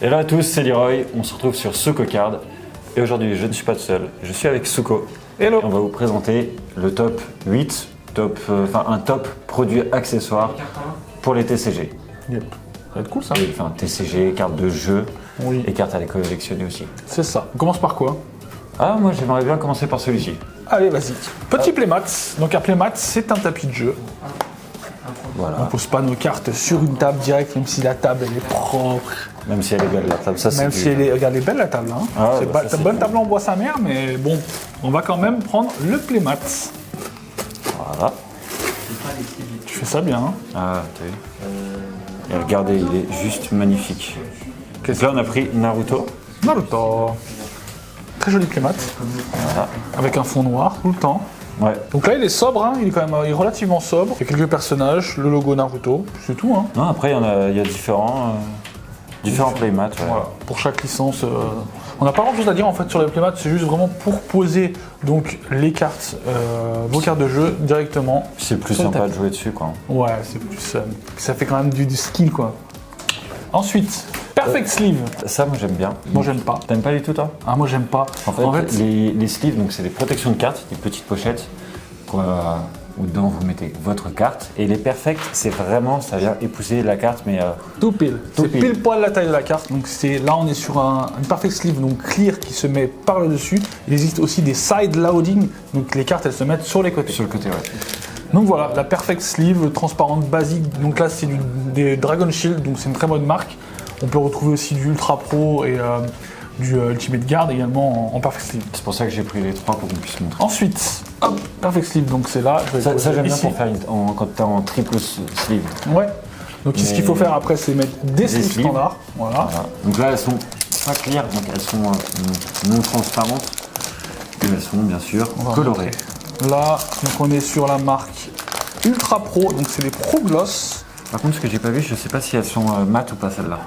Hello à tous, c'est Leroy, on se retrouve sur Suko Card et aujourd'hui je ne suis pas tout seul, je suis avec Suko. Hello. Et on va vous présenter le top 8, un top produit accessoire pour les TCG. Yep. Ça va être cool ça. Et, TCG, cartes de jeu Oui. et cartes à les collectionner aussi. C'est ça. On commence par quoi? Ah moi j'aimerais bien commencer par celui-ci. Allez, vas-y. Petit playmat. Donc un playmat, c'est un tapis de jeu. On Voilà, pose pas nos cartes sur une table directe, même si la table elle est propre. même si elle est belle la table, ça c'est Même du- si elle est, regarde, elle est belle la table. Hein. Ah, c'est bah, pas, ça, c'est bonne cool. table en bois sa mère, mais bon, on va quand même prendre le playmat. Voilà. Tu fais ça bien. Hein. Ah, t'as vu. Et regardez, il est juste magnifique. Donc là on a pris Naruto. Naruto. Très joli playmat. Voilà. Avec un fond noir tout le temps. Ouais. Donc là il est sobre, hein. Il est quand même relativement sobre. Il y a quelques personnages, le logo Naruto, c'est tout. Hein. Non, après il y a différents playmats. Ouais. Voilà, pour chaque licence. On n'a pas grand chose à dire en fait sur les playmats, c'est juste vraiment pour poser donc les cartes, vos cartes de jeu directement. C'est plus sur le sympa de tapis. jouer dessus quoi. Ouais, c'est plus. Ça fait quand même du skill quoi. Ensuite, Perfect Sleeve. Ça moi j'aime bien. Moi j'aime pas. T'aimes pas du tout toi? Ah, moi j'aime pas. En fait, les sleeves, donc c'est des protections de cartes, des petites pochettes où dedans vous mettez votre carte. Et les perfect, c'est vraiment, ça vient épouser la carte, mais Tout pile. Tout C'est pile. pile poil la taille de la carte. Donc là on est sur une Perfect Sleeve donc clear qui se met par le dessus. Il existe aussi des side loading, donc les cartes elles se mettent sur les côtés. sur le côté, ouais. Donc voilà, la Perfect Sleeve transparente basique. Donc là, c'est des Dragon Shield, donc c'est une très bonne marque. On peut retrouver aussi du Ultra Pro et du Ultimate Guard également en Perfect Sleeve. C'est pour ça que j'ai pris les trois pour qu'on puisse montrer. Ensuite, hop, Perfect Sleeve, donc c'est là. Je vais Ça, le poser j'aime bien ici. pour faire quand t'es en triple sleeve. Ouais. Donc ce qu'il faut faire après, c'est mettre des sleeves sleeves. standards. Voilà. Voilà. Donc là, elles sont pas clear, donc elles sont non transparentes. Et elles sont bien sûr On va colorées. montrer. Là, donc on est sur la marque Ultra Pro, donc c'est les Pro Gloss. Par contre, ce que j'ai pas vu, je sais pas si elles sont mates ou pas celles-là.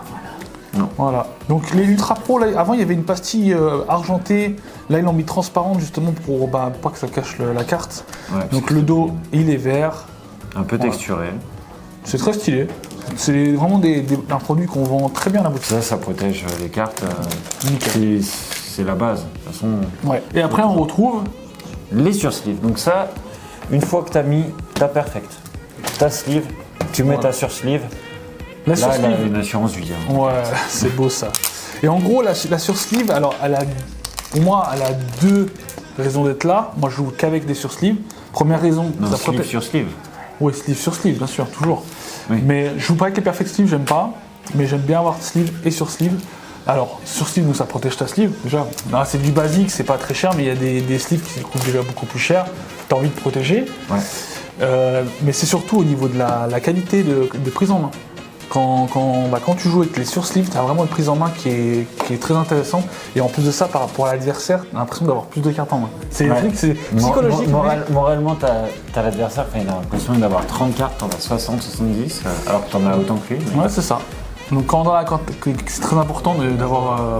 Non. Voilà. Donc les Ultra Pro, là, avant il y avait une pastille argentée. Là ils l'ont mis transparente justement pour pas que ça cache la carte. Ouais, Donc le dos il est vert. un peu Voilà. texturé. C'est très stylé. C'est vraiment un produit qu'on vend très bien à la boutique. Ça protège les cartes. Nickel. C'est la base. De toute façon, Ouais. Et après on retrouve. les sursleeves. Donc ça, une fois que tu as mis ta perfect, ta sleeve, tu mets Voilà. ta sursleeve. La Là, elle a sursleeve. une assurance vie. Hein. Ouais, c'est beau ça. Et en gros, la sursleeve, alors pour moi, elle a deux raisons d'être là. Moi, je joue qu'avec des sursleeves. Première raison, Non, ça sleeve protège. sur sleeve. Oui, sleeve sur sleeve, bien sûr, toujours. Oui. Mais je joue pas avec les perfect sleeve, j'aime pas. Mais j'aime bien avoir sleeve et sur sleeve. Alors, sur sleeve, donc ça protège ta sleeve, déjà. Là, c'est du basique, c'est pas très cher, mais il y a des sleeves qui coûtent déjà beaucoup plus cher. Tu as envie de protéger. Ouais. Mais c'est surtout au niveau de la qualité de prise en main. Quand tu joues avec les sursleeves, tu as vraiment une prise en main qui est très intéressante. Et en plus de ça, par rapport à l'adversaire, tu as l'impression d'avoir plus de cartes en main. C'est Ouais. un truc, c'est psychologique. Moralement, t'as l'adversaire, il a l'impression d'avoir 30 cartes, t'en as 60, 70, alors que t'en as autant que lui. mais- Ouais, c'est ça. Donc c'est très important d'avoir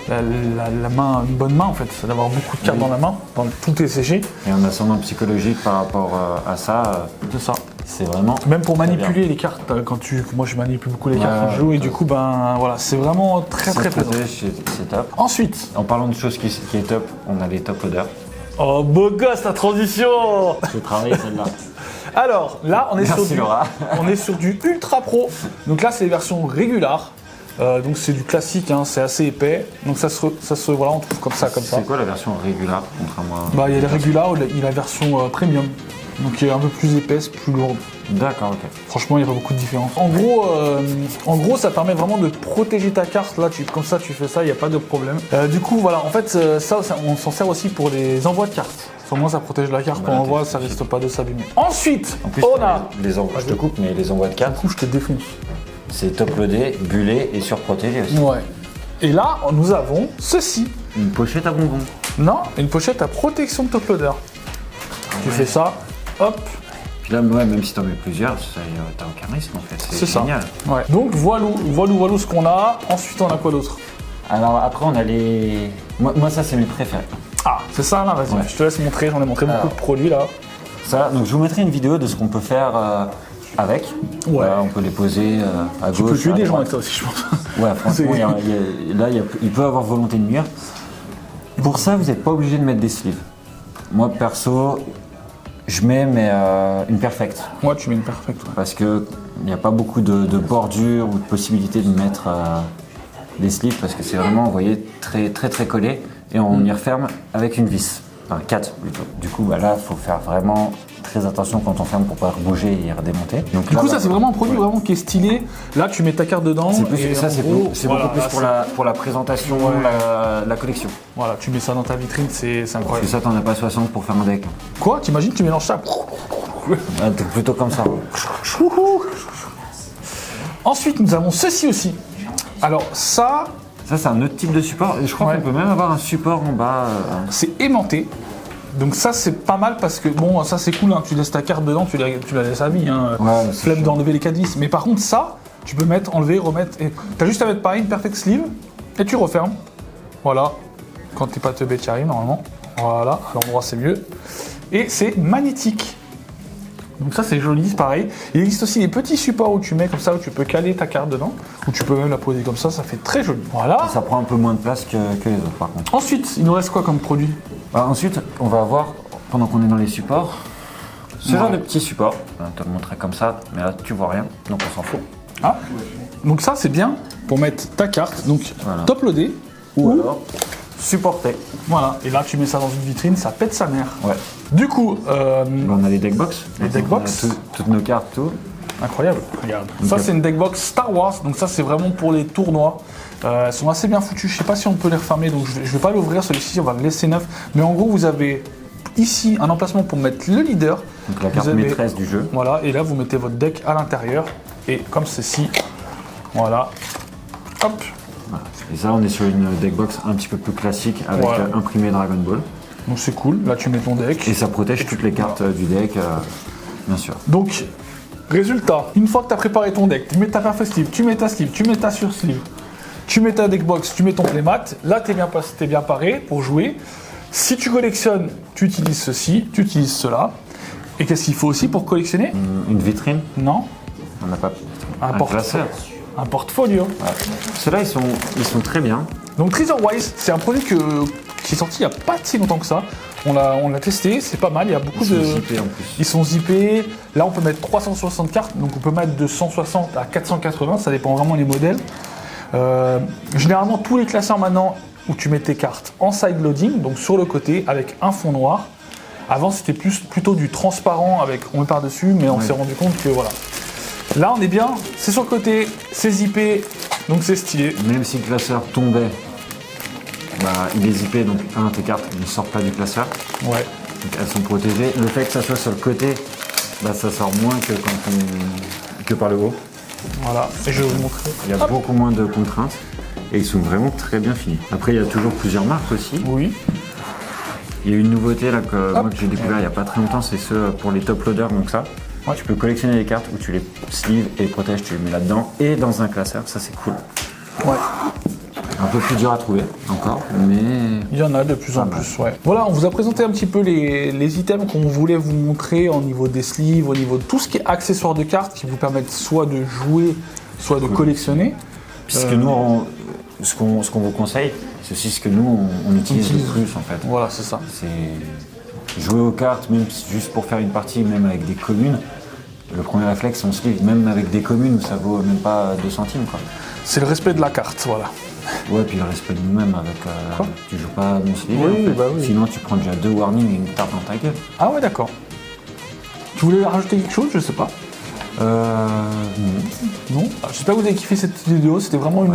la main, une bonne main en fait, c'est d'avoir beaucoup de cartes Oui. dans la main, dans tout TCG, Et un ascendant psychologique par rapport à ça, c'est ça. c'est vraiment. Même pour Très manipuler les cartes, moi je manipule beaucoup les cartes Ouais, quand je joue et ouais. du coup voilà, c'est vraiment très Ça très plaisant. protège, c'est top. Ensuite, En parlant de choses qui est top, on a les top loaders. oh beau gosse la transition. J'ai travaillé celle-là. Alors là on est Merci, Laura. on est sur du Ultra Pro. Donc là c'est les versions régulars. Donc c'est du classique, hein, c'est assez épais. Donc voilà, on trouve comme ça. C'est quoi la version régulière contrairement à... Bah il y a les régulars, il y a la version premium. Donc qui est un peu plus épaisse, plus lourde. D'accord, ok. Franchement, il n'y a pas beaucoup de différence. En gros, ça permet vraiment de protéger ta carte. Là, comme ça, tu fais ça, il n'y a pas de problème. Du coup, voilà, en fait, ça, on s'en sert aussi pour les envois de cartes. Au moins, ça protège la carte Voilà, quand on envoie, t'es- ça risque pas de s'abîmer. Ensuite, En plus, on a. les envois, je te coupe, mais les envois de Du cartes, coup, je te défonce. c'est top loadé, bullé et surprotégé aussi. Ouais. Et là, nous avons ceci. Une pochette à bonbons. Non, une pochette à protection de top loader. Tu fais ça, hop, Puis là, ouais, même si t'en mets plusieurs, t'as aucun risque en fait. c'est ça. génial. Ouais. Donc voilà ce qu'on a. Ensuite, on a quoi d'autre? Alors après, on a les. Moi ça, c'est mes préférés. Ah, c'est ça là, vas-y, Ouais. je te laisse montrer. J'en ai montré beaucoup Alors. de produits là. Ça, donc je vous mettrai une vidéo de ce qu'on peut faire avec. Ouais. On peut les poser à Tu gauche. peux tuer à des gens droite. avec ça aussi, je pense. Ouais, franchement, il peut avoir volonté de nuire. Pour ça, vous n'êtes pas obligé de mettre des sleeves. Moi, perso, je mets une perfect. Moi, tu mets une perfecte. Ouais. Parce qu'il n'y a pas beaucoup de bordures ou de possibilités de mettre des sleeves parce que c'est vraiment, vous voyez, très très très collé et on y referme avec une vis. Enfin, 4 plutôt. Du coup, là, il faut faire vraiment très attention quand on ferme pour pas bouger et redémonter. Donc, Du coup, ça, c'est vraiment un produit vraiment qui est stylé. Là, tu mets ta carte dedans. C'est plus, et ça, en c'est gros, voilà, beaucoup plus là, pour la présentation, Ouais. la collection. Voilà, tu mets ça dans ta vitrine, c'est Parce incroyable. que ça, t'en as pas 60 pour faire un deck. Quoi? T'imagines, tu mélanges ça. T'es plutôt comme ça. Wouhou. Ensuite, nous avons ceci aussi. Alors, ça, Ça, c'est un autre type de support. Et je crois Ouais. qu'on peut même avoir un support en bas. c'est aimanté. Donc ça, c'est pas mal parce que, bon, ça, c'est cool. Hein, tu laisses ta carte dedans, tu la laisses à vie. Hein. Ouais, c'est Flemme sûr. d'enlever les 4 vis. Mais par contre, ça, tu peux mettre, enlever, remettre. T'as juste à mettre pareil, une perfect sleeve. Et tu refermes. Voilà. Quand t'es pas teubé, tu arrives normalement. Voilà. À l'endroit, c'est mieux. Et c'est magnétique. Donc ça, c'est joli, c'est pareil. Il existe aussi des petits supports où tu mets comme ça, où tu peux caler ta carte dedans. Ou tu peux même la poser comme ça fait très joli. Voilà. Ça prend un peu moins de place que les autres, par contre. Ensuite, il nous reste quoi comme produit? Ensuite, on va avoir, pendant qu'on est dans les supports, ce genre Ouais. de petits supports. Je vais te le montrer comme ça, mais là, tu vois rien, donc on s'en fout. Ah. Donc ça, c'est bien pour mettre ta carte. Donc Voilà. top loadé. Ou alors, supporter. Voilà. Et là, tu mets ça dans une vitrine, ça pète sa mère. Ouais. Du coup, Là, on a les deckbox. Les deckbox. Toutes nos cartes, tout. incroyable. Regarde. Ça, c'est une deckbox Star Wars. Donc ça, c'est vraiment pour les tournois. Elles sont assez bien foutues. Je sais pas si on peut les refermer, donc je vais pas l'ouvrir celui-ci. On va le laisser neuf. Mais en gros, vous avez ici un emplacement pour mettre le leader. Donc la carte Vous avez- maîtresse du jeu. Voilà. Et là, vous mettez votre deck à l'intérieur. Et comme ceci. Voilà. Hop. Voilà. Et ça, on est sur une deckbox un petit peu plus classique avec Voilà. imprimé Dragon Ball. Donc c'est cool. Là, tu mets ton deck. Et ça protège toutes les cartes du deck, bien sûr. Donc, résultat, une fois que tu as préparé ton deck, tu mets ta perfect sleeve, tu mets ta sleeve, tu mets ta sur-sleeve, tu mets ta deckbox, tu mets ton playmat, là tu es bien paré pour jouer. Si tu collectionnes, tu utilises ceci, tu utilises cela. Et qu'est-ce qu'il faut aussi pour collectionner? Une vitrine, Non, on n'a pas Un classeur. un portfolio. Ouais. Ceux-là, ils sont très bien. Donc Treasure-Wise, c'est un produit qui est sorti il n'y a pas si longtemps que ça. On l'a testé, c'est pas mal, il y a beaucoup Ils sont de... zippés en plus. Ils sont zippés. Là, on peut mettre 360 cartes, donc on peut mettre de 160 à 480, ça dépend vraiment des modèles. Généralement, tous les classeurs maintenant où tu mets tes cartes en side loading, donc sur le côté avec un fond noir. Avant, c'était plutôt du transparent avec on met par-dessus, mais on s'est rendu compte que voilà. Là, on est bien, c'est sur le côté, c'est zippé, donc c'est stylé. Même si le classeur tombait, il est zippé, donc tes cartes ne sortent pas du classeur. Ouais. Donc elles sont protégées. Le fait que ça soit sur le côté, ça sort moins que par le haut. Voilà, et je vais vous montrer. Il y a beaucoup moins de contraintes et ils sont vraiment très bien finis. Après, il y a toujours plusieurs marques aussi. Oui. Il y a une nouveauté là que moi que j'ai découvert il n'y a pas très longtemps, c'est ceux pour les top loaders, donc ça. Ouais. Tu peux collectionner les cartes où tu les sleeves et les protèges, tu les mets là-dedans et dans un classeur, ça c'est cool. Ouais. Un peu plus dur à trouver encore, mais Il y en a de plus en plus, ouais. Voilà, on vous a présenté un petit peu les items qu'on voulait vous montrer au niveau des sleeves, au niveau de tout ce qui est accessoires de cartes qui vous permettent soit de jouer, soit de collectionner. puisque nous, ce qu'on vous conseille, c'est aussi ce que nous on utilise le plus en fait. Voilà, c'est ça. C'est jouer aux cartes, même juste pour faire une partie, même avec des communes. Le premier réflexe, on sleeve, même avec des communes, ça vaut même pas 2 centimes quoi. C'est le respect de la carte, voilà. Ouais, puis le respect de nous-mêmes avec. Tu joues pas non sleeve, Oui, en fait. bah oui. Sinon tu prends déjà 2 warnings et une tarte dans ta gueule. Ah ouais, d'accord. Tu voulais rajouter quelque chose, je sais pas. Non. Non. J'espère que vous avez kiffé cette vidéo. C'était vraiment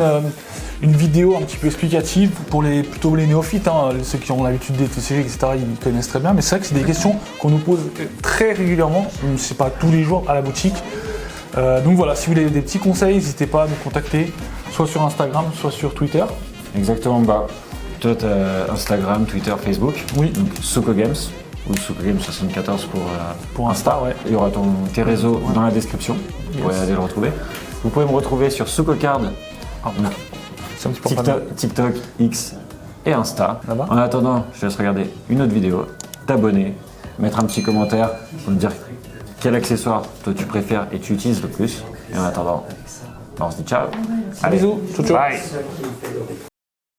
une vidéo un petit peu explicative pour plutôt les néophytes. Hein. Ceux qui ont l'habitude des TCG, etc., ils connaissent très bien. Mais c'est vrai que c'est des questions qu'on nous pose très régulièrement. C'est pas tous les jours à la boutique. Donc voilà, si vous avez des petits conseils, n'hésitez pas à nous contacter, soit sur Instagram, soit sur Twitter. Exactement, toi t'as Instagram, Twitter, Facebook. Oui. Donc Soko Games ou Soko Games 74 Pour Insta, ouais. Il y aura tes réseaux dans la description. Vous pourrez aller le retrouver. Vous pouvez me retrouver sur SokoCard, C'est un petit peu pas mal. TikTok, X et Insta. Là-bas. En attendant, je te laisse regarder une autre vidéo, t'abonner, mettre un petit commentaire pour me dire quel accessoire toi tu préfères et tu utilises le plus. Et en attendant, on se dit ciao. Allez, Bisous, ciao ciao. bye.